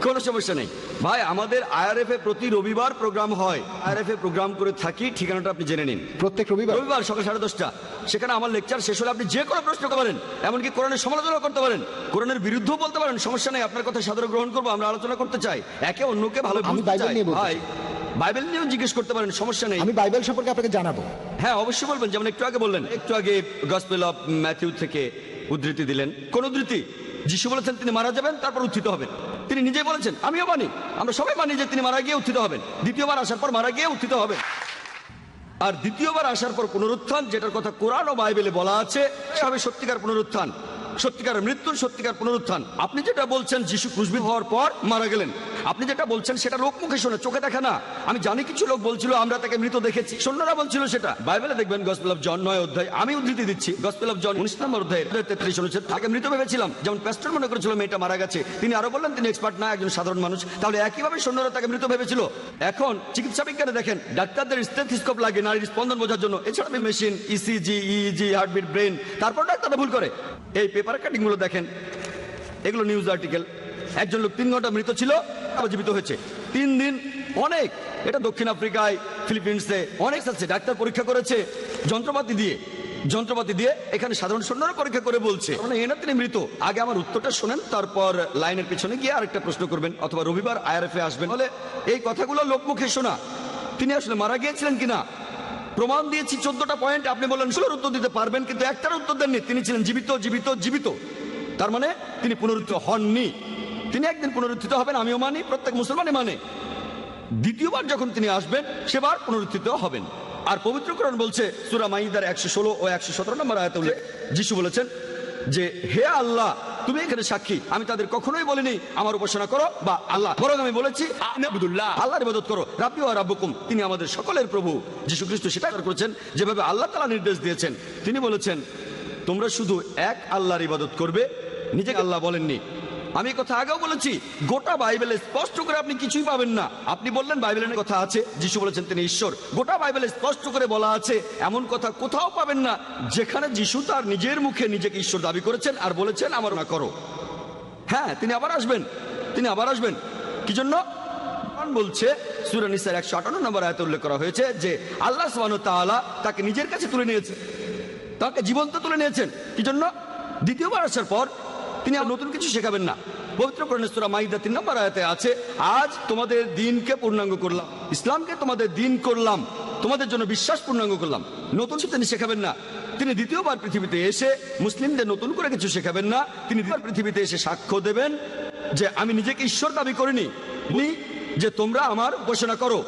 কোনো সমস্যা নেই ভাই। আমাদের আইআরএফ এ প্রতি রবিবার প্রোগ্রাম হয়। আইআরএফ এ প্রোগ্রাম করে থাকি, ঠিকানাটা আপনি জেনে নিন। প্রত্যেক রবিবার রবিবার সকাল 10:30টা। সেখানে আমার লেকচার শেষ হলে আপনি যে কোনো প্রশ্ন করতে পারেন, এমনকি কোরআনের সমালোচনা করতে পারেন, কোরআনের বিরুদ্ধেও বলতে পারেন, সমস্যা নেই। আপনার কথা সাদরে গ্রহণ করবো, আমরা আলোচনা করতে চাই, একে অন্যকে ভালো আমি বুঝতে বাইবেল চাই। নিয়ে বলতে ভাই বাইবেল নিয়েও জিজ্ঞেস করতে পারেন, সমস্যা নেই। আমি বাইবেল সম্পর্কে আপনাকে জানাবো। হ্যাঁ অবশ্যই বলবেন। যেমন একটু আগে বললেন, একটু আগে গসপেল অফ ম্যাথিউ থেকে উদ্ধৃতি দিলেন। কোন উদ্ধৃতি? যিশু বলেছেন তিনি মারা যাবেন, তারপর উত্থিত হবেন। তিনি নিজেই বলেছেন, আমিও মানি, আমরা সবাই মানি যে তিনি মারা গিয়ে উত্থিত হবেন, দ্বিতীয়বার আসার পর মারা গিয়ে উত্থিত হবেন। আর দ্বিতীয়বার আসার পর পুনরুত্থান, যেটার কথা কোরআন ও বাইবেলে বলা আছে, সে হবে সত্যিকার পুনরুত্থান, সত্যিকার মৃত্যুর সত্যিকার পুনরুত্থান। আপনি যেটা বলছেন যিশু ক্রুশবিদ্ধ হওয়ার পর মারা গেলেন, আপনি যেটা বলছেন সেটা লোক মুখে শোনে, চোখে দেখা না। আমি জানি কিছু লোক বলছিল আমরা তাকে মৃত দেখেছি, সৈন্যরা বলছিল সেটা। বাইবেলে দেখবেন গসপেল অফ জন 9 অধ্যায়, আমি উদ্ধৃতি দিচ্ছি, গসপেল অফ জন 19 নম্বর অধ্যায় 33 অনুচ্ছেদ, তাকে মৃত ভেবেছিলাম। যেমন প্যাস্টর মনে করেছিল মেয়েটা মারা গেছে, তিনি আরো বললেন তিনি এক্সপার্ট না, একজন সাধারণ মানুষ। তাহলে একইভাবে সৈন্যরা তাকে মৃত ভেবেছিল। এখন চিকিৎসা বিজ্ঞানে দেখেন, ডাক্তারদের স্টেথোস্কোপ লাগে নারীর স্পন্দন বোঝার জন্য, এছাড়া machine ECG, EEG, heartbeat, brain, তারপর ডাক্তাররা ভুল করে। এই পেপার কাটিং গুলো দেখেন, এগুলো নিউজ আর্টিকেল। একজন লোক 3 ঘন্টা মৃত ছিল, আবার জীবিত হয়েছে 3 দিন। অনেক, এটা দক্ষিণ আফ্রিকায়, ফিলিপিন্সে অনেক আছে। ডাক্তার পরীক্ষা করেছে যন্ত্রপাতি দিয়ে। এখানে সাধারণ সৈন্যরা পরীক্ষা করে বলছে মানে এনা তিনি মৃত। আগে আমার উত্তরটা শোনেন, তারপর লাইনের পিছনে গিয়ে আরেকটা প্রশ্ন করবেন, অথবা রবিবার আইআরএফ এ আসবেন। বলে এই কথাগুলো লোকমুখে শোনা। তিনি আসলে মারা গিয়েছিলেন কিনা প্রমাণ দিয়েছি 14টা পয়েন্ট। আপনি বললেন 16 উত্তর দিতে পারবেন, কিন্তু একটার উত্তর দেননি। তিনি ছিলেন জীবিত জীবিত জীবিত, তার মানে তিনি পুনরুত্থিত হননি। তিনি একদিন পুনরুত্থিত হবেন, আমিও মানি, প্রত্যেক মুসলমানই মানে। দ্বিতীয়বার যখন তিনি আসবেন সেবার পুনরুত্থিত হবেন। আর পবিত্র কোরআন বলছে সূরা মাইদার 116 ও 117 নম্বর আয়াতে যিশু বলেছেন যে হে আল্লাহ, তুমি এখানে সাক্ষী, আমি তাদের কখনোই বলিনি আমার উপাসনা করো বা আল্লাহ, বরং আমি বলেছি আল্লাহর ইবাদত করো, রাব্বি ওয়া রাব্বুকুম, তিনি আমাদের সকলের প্রভু। যীশু খ্রিস্ট সেটা করেছেন যেভাবে আল্লাহ তাআলা নির্দেশ দিয়েছেন। তিনি বলেছেন তোমরা শুধু এক আল্লাহর ইবাদত করবে, নিজেকে আল্লাহ বলেননি। আমি কথা আগেও বলেছি, গোটা বাইবেলে স্পষ্ট করে আপনি কিছুই পাবেন না। আপনি বললেন বাইবেলের কথা আছে, যিশু বলেছেন তিনি ঈশ্বর। গোটা বাইবেলে স্পষ্ট করে বলা আছে, এমন কথা কোথাও পাবেন না যেখানে যিশু তার নিজের মুখে নিজেকে ঈশ্বর দাবি করেছেন আর বলেছেন আমার না করো। হ্যাঁ, তিনি আবার আসবেন। কি জন্য বলছে? সূরা নিসার 158 নম্বর আয়াতে উল্লেখ করা হয়েছে যে আল্লাহ সুবহানাহু ওয়া তাআলা তাকে নিজের কাছে তুলে নিয়েছেন, তাকে জীবন্ত তুলে নিয়েছেন। কি জন্য? দ্বিতীয়বার আসার পর তিনি আর নতুন কিছু শেখাবেন না। পবিত্র কোরআনে সূরা মাইদা 3 নম্বর আয়াতে আছে, আজ তোমাদের দিনকে পূর্ণাঙ্গ করলাম, ইসলামকে তোমাদের দিন করলাম, তোমাদের জন্য বিশ্বাস পূর্ণাঙ্গ করলাম। নতুন কিছু তিনি শেখাবেন না। তিনি দ্বিতীয়বার পৃথিবীতে এসে মুসলিমদের নতুন করে কিছু শেখাবেন না। তিনি দ্বিতীয়বার পৃথিবীতে এসে সাক্ষ্য দেবেন যে আমি নিজেকে ঈশ্বর দাবি করিনি, যে তোমরা আমার উপাসনা করো।